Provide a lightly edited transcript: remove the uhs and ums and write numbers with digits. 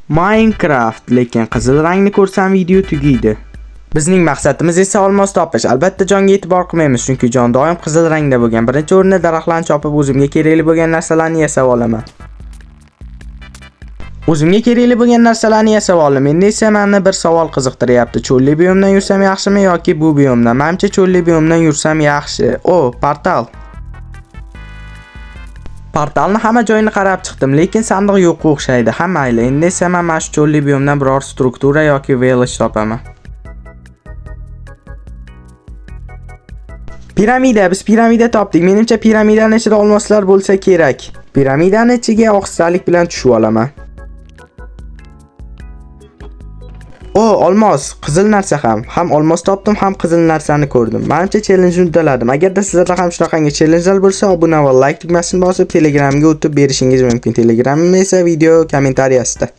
Minecraft, lekin qizil rangni ko'rsam video tugaydi. Bizning maqsadimiz esa olmos topish. Albatta jonga e'tibor qilmaymiz, chunki jon doim qizil rangda bo'lgan. Birinchi o'rinda daraxtlarni chopib o'zimga kerakli bo'lgan narsalarni yasab olaman. O'zimga kerakli bo'lgan narsalarni yasab oldim. Endi esa meni bir savol qiziqtiryapti. Cho'lli biyomdan yursam yaxshimi yoki bu biyomdan? Menimcha cho'lli biyomdan yursam yaxshi. Portal. Portalni hamma joyini qarab chiqdim, lekin sandiq yo'q o'xshaydi. Ha mayli, endi esa men mana shu cho'lli biyomdan biror struktura yoki village topaman. Piramida, biz piramida topdik. Menimcha piramidaning ichida olmoslar bo'lsa kerak. Piramidaning ichiga ohistalik bilan tushib olaman. Olmos, qizil narsa ham olmos topdim, ham qizil narsani ko'rdim. Menimcha challenge uddaladim. Agarda sizlarda ham shunaqangi challengelar bo'lsa, obuna va like tugmasini bosib, Telegramga o'tib berishingiz mumkin. Telegramim esa video kommentariyasida.